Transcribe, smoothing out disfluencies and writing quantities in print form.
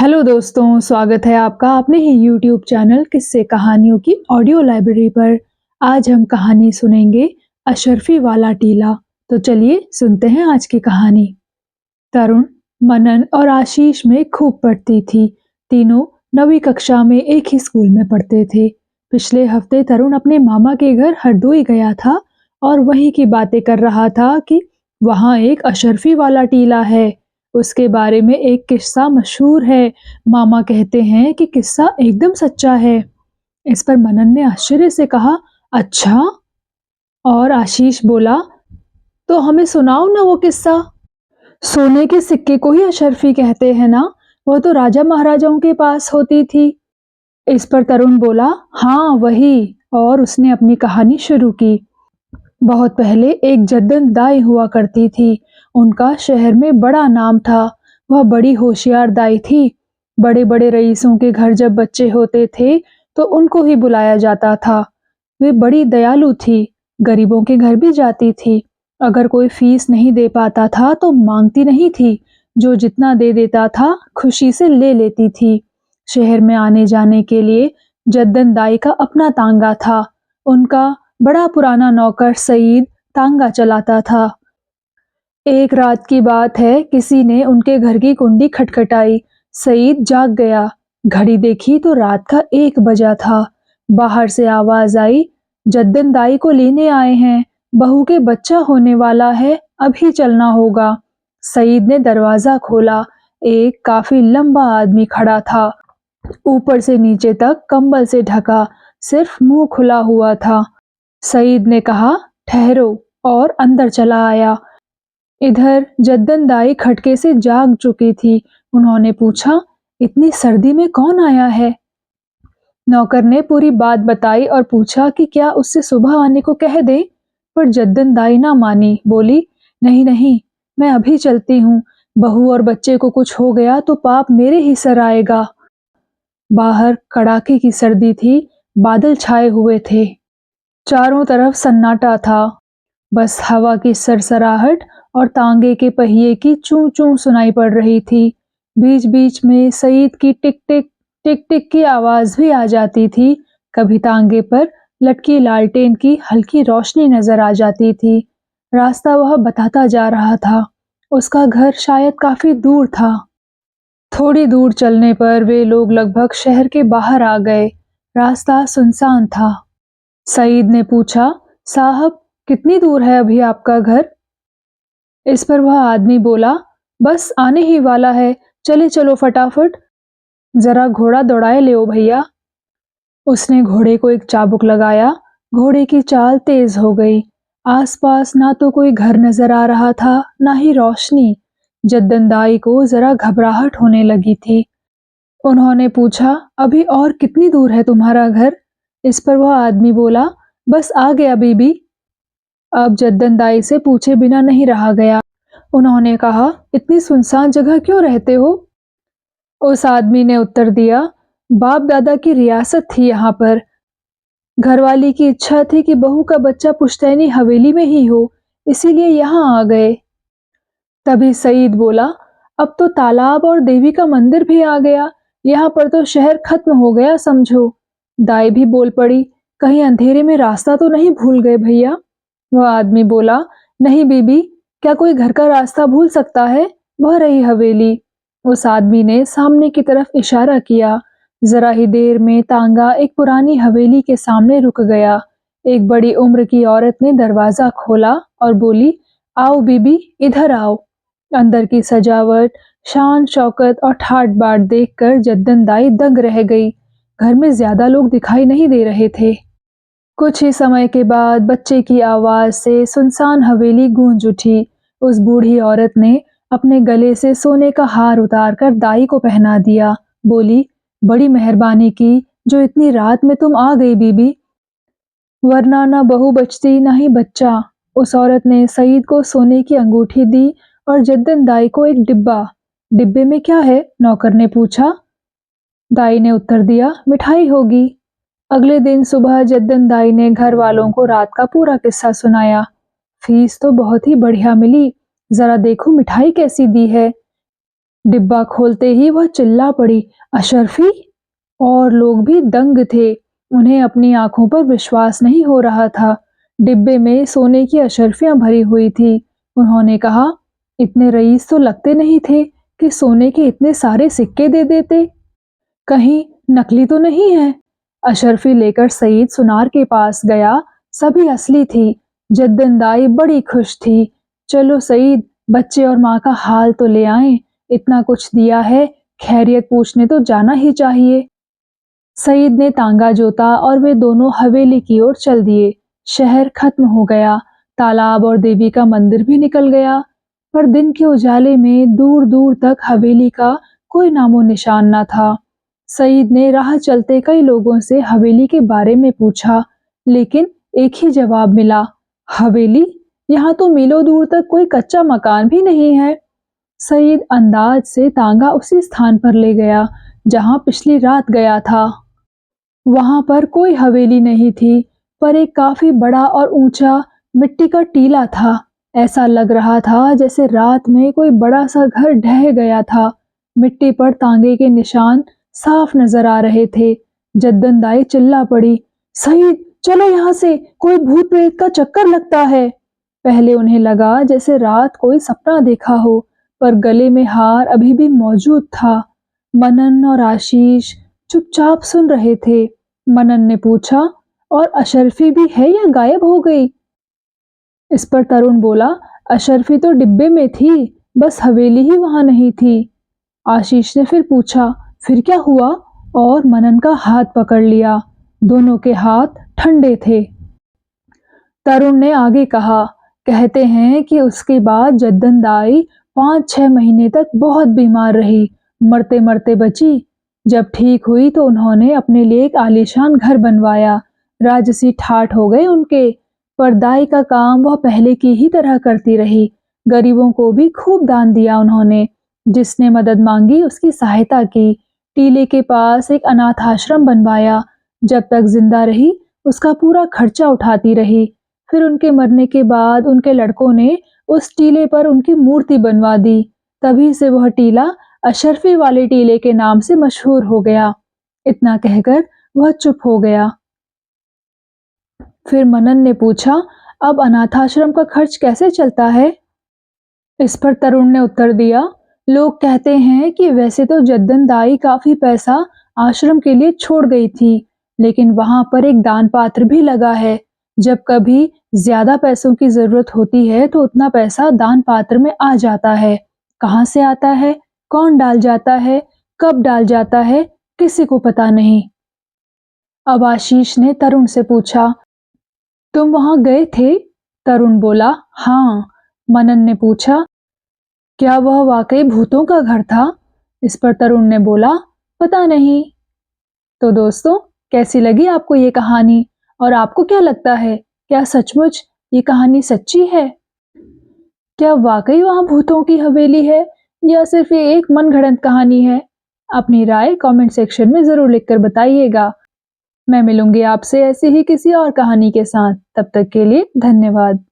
Hello दोस्तों, स्वागत है आपका अपने ही यूट्यूब चैनल किस्से कहानियों की ऑडियो लाइब्रेरी पर। आज हम कहानी सुनेंगे अशरफी वाला टीला। तो चलिए सुनते हैं आज की कहानी। तरुण, मनन और आशीष में खूब पढ़ती थी। तीनों 9वीं कक्षा में एक ही स्कूल में पढ़ते थे। पिछले हफ्ते तरुण अपने मामा के घर हरदोई गया था और वहीं की बातें कर रहा था कि वहाँ एक अशरफी वाला टीला है। उसके बारे में एक किस्सा मशहूर है। मामा कहते हैं कि किस्सा एकदम सच्चा है। इस पर मनन ने आश्चर्य से कहा, अच्छा? और आशीष बोला, तो हमें सुनाओ ना वो किस्सा। सोने के सिक्के को ही अशरफी कहते हैं ना, वह तो राजा महाराजाओं के पास होती थी। इस पर तरुण बोला, हाँ वही। और उसने अपनी कहानी शुरू की। बहुत पहले एक जद्दन दाई हुआ करती थी। उनका शहर में बड़ा नाम था। वह बड़ी होशियार दाई थी। बड़े बड़े रईसों के घर जब बच्चे होते थे तो उनको ही बुलाया जाता था। वे बड़ी दयालु थी। गरीबों के घर भी जाती थी। अगर कोई फीस नहीं दे पाता था तो मांगती नहीं थी। जो जितना दे देता था खुशी से ले लेती थी। शहर में आने जाने के लिए जद्दन दाई का अपना तांगा था। उनका बड़ा पुराना नौकर सईद तांगा चलाता था। एक रात की बात है, किसी ने उनके घर की कुंडी खटखटाई। सईद जाग गया। घड़ी देखी तो रात का 1 बजा था। बाहर से आवाज आई, जद्दन दाई को लेने आए हैं। बहू के बच्चा होने वाला है, अभी चलना होगा। सईद ने दरवाजा खोला। एक काफी लंबा आदमी खड़ा था। ऊपर से नीचे तक कंबल से ढका, सिर्फ मुंह खुला हुआ था। सईद ने कहा, ठहरो, और अंदर चला आया। इधर जद्दन दाई खटके से जाग चुकी थी। उन्होंने पूछा, इतनी सर्दी में कौन आया है? नौकर ने पूरी बात बताई और पूछा कि क्या उससे सुबह आने को कह दे। पर जद्दन दाई ना मानी। बोली, नहीं नहीं, मैं अभी चलती हूँ। बहू और बच्चे को कुछ हो गया तो पाप मेरे ही सर आएगा। बाहर कड़ाके की सर्दी थी। बादल छाए हुए थे। चारों तरफ सन्नाटा था। बस हवा की सरसराहट और तांगे के पहिए की चूं चूं सुनाई पड़ रही थी। बीच बीच में सईद की टिक टिक की आवाज भी आ जाती थी। कभी तांगे पर लटकी लालटेन की हल्की रोशनी नजर आ जाती थी। रास्ता वह बताता जा रहा था। उसका घर शायद काफी दूर था। थोड़ी दूर चलने पर वे लोग लगभग शहर के बाहर आ गए। रास्ता सुनसान था। सईद ने पूछा, साहब, कितनी दूर है अभी आपका घर? इस पर वह आदमी बोला, बस आने ही वाला है, चले चलो फटाफट। जरा घोड़ा दौड़ाए ले ओ भैया। उसने घोड़े को एक चाबुक लगाया। घोड़े की चाल तेज हो गई। आसपास ना तो कोई घर नजर आ रहा था, ना ही रोशनी। जद्दन दाई को जरा घबराहट होने लगी थी। उन्होंने पूछा, अभी और कितनी दूर है तुम्हारा घर? इस पर वह आदमी बोला, बस आ गया बीबी। अब जद्दन दाई से पूछे बिना नहीं रहा गया। उन्होंने कहा, इतनी सुनसान जगह क्यों रहते हो? उस आदमी ने उत्तर दिया, बाप दादा की रियासत थी यहाँ पर। घरवाली की इच्छा थी कि बहू का बच्चा पुश्तैनी हवेली में ही हो, इसीलिए यहाँ आ गए। तभी सईद बोला, अब तो तालाब और देवी का मंदिर भी आ गया। यहाँ पर तो शहर खत्म हो गया समझो। दाई भी बोल पड़ी, कहीं अंधेरे में रास्ता तो नहीं भूल गए भैया? वह आदमी बोला, नहीं बीबी, क्या कोई घर का रास्ता भूल सकता है? वह रही हवेली। उस आदमी ने सामने की तरफ इशारा किया। जरा ही देर में तांगा एक पुरानी हवेली के सामने रुक गया। एक बड़ी उम्र की औरत ने दरवाजा खोला और बोली, आओ बीबी, इधर आओ। अंदर की सजावट, शान शौकत और ठाट बाट देखकर जद्दन दाई दंग रह गई। घर में ज्यादा लोग दिखाई नहीं दे रहे थे। कुछ ही समय के बाद बच्चे की आवाज से सुनसान हवेली गूंज उठी। उस बूढ़ी औरत ने अपने गले से सोने का हार उतारकर दाई को पहना दिया। बोली, बड़ी मेहरबानी की जो इतनी रात में तुम आ गई बीबी, वरना ना बहू बचती ना ही बच्चा। उस औरत ने सईद को सोने की अंगूठी दी और जद्दन दाई को एक डिब्बा। डिब्बे में क्या है? नौकर ने पूछा। दाई ने उत्तर दिया, मिठाई होगी। अगले दिन सुबह जद्दन दाई ने घर वालों को रात का पूरा किस्सा सुनाया। फीस तो बहुत ही बढ़िया मिली, जरा देखो मिठाई कैसी दी है। डिब्बा खोलते ही वह चिल्ला पड़ी, अशर्फी! और लोग भी दंग थे। उन्हें अपनी आंखों पर विश्वास नहीं हो रहा था। डिब्बे में सोने की अशर्फियां भरी हुई थी। उन्होंने कहा, इतने रईस तो लगते नहीं थे कि सोने के इतने सारे सिक्के दे देते। कहीं नकली तो नहीं है? अशर्फी लेकर सईद सुनार के पास गया। सभी असली थी। जद्दन दाई बड़ी खुश थी। चलो सईद, बच्चे और माँ का हाल तो ले आएं। इतना कुछ दिया है, खैरियत पूछने तो जाना ही चाहिए। सईद ने तांगा जोता और वे दोनों हवेली की ओर चल दिए। शहर खत्म हो गया। तालाब और देवी का मंदिर भी निकल गया। पर दिन के उजाले में दूर दूर तक हवेली का कोई नामो निशान न था। सईद ने राह चलते कई लोगों से हवेली के बारे में पूछा, लेकिन एक ही जवाब मिला, हवेली? यहाँ तो मीलों दूर तक कोई कच्चा मकान भी नहीं है। सईद अंदाज से तांगा उसी स्थान पर ले गया जहां पिछली रात गया था। वहां पर कोई हवेली नहीं थी, पर एक काफी बड़ा और ऊंचा मिट्टी का टीला था। ऐसा लग रहा था जैसे रात में कोई बड़ा सा घर ढह गया था। मिट्टी पर तांगे के निशान साफ नजर आ रहे थे। जद्दन दाई चिल्ला पड़ी, सईद चलो यहाँ से, कोई भूत प्रेत का चक्कर लगता है। पहले उन्हें लगा जैसे रात कोई सपना देखा हो, पर गले में हार अभी भी मौजूद था। मनन और आशीष चुपचाप सुन रहे थे। मनन ने पूछा, और अशर्फी भी है या गायब हो गई? इस पर तरुण बोला, अशर्फी तो डिब्बे में थी, बस हवेली ही वहां नहीं थी। आशीष ने फिर पूछा, फिर क्या हुआ? और मनन का हाथ पकड़ लिया। दोनों के हाथ ठंडे थे। तरुण ने आगे कहा, कहते हैं कि उसके बाद जद्दन दाई 5-6 महीने तक बहुत बीमार रही, मरते मरते बची। जब ठीक हुई तो उन्होंने अपने लिए एक आलीशान घर बनवाया। राजसी ठाठ हो गए उनके। पर दाई का काम वह पहले की ही तरह करती रही। गरीबों को भी खूब दान दिया उन्होंने। जिसने मदद मांगी उसकी सहायता की। टीले के पास एक अनाथ आश्रम बनवाया। जब तक जिंदा रही उसका पूरा खर्चा उठाती रही। फिर उनके मरने के बाद उनके लड़कों ने उस टीले पर उनकी मूर्ति बनवा दी। तभी से वह टीला अशर्फी वाले टीले के नाम से मशहूर हो गया। इतना कहकर वह चुप हो गया। फिर मनन ने पूछा, अब अनाथाश्रम का खर्च कैसे चलता है? इस पर तरुण ने उत्तर दिया, लोग कहते हैं कि वैसे तो जद्दन दाई काफी पैसा आश्रम के लिए छोड़ गई थी, लेकिन वहां पर एक दान पात्र भी लगा है। जब कभी ज्यादा पैसों की जरूरत होती है तो उतना पैसा दान पात्र में आ जाता है। कहाँ से आता है, कौन डाल जाता है, कब डाल जाता है, किसी को पता नहीं। अब आशीष ने तरुण से पूछा, तुम वहां गए थे? तरुण बोला, हाँ। मनन ने पूछा, क्या वह वाकई भूतों का घर था? इस पर तरुण ने बोला, पता नहीं। तो दोस्तों, कैसी लगी आपको ये कहानी? और आपको क्या लगता है, क्या सचमुच ये कहानी सच्ची है? क्या वाकई वहां भूतों की हवेली है, या सिर्फ ये एक मनगढ़ंत कहानी है? अपनी राय कमेंट सेक्शन में जरूर लिखकर बताइएगा। मैं मिलूंगी आपसे ऐसी ही किसी और कहानी के साथ। तब तक के लिए धन्यवाद।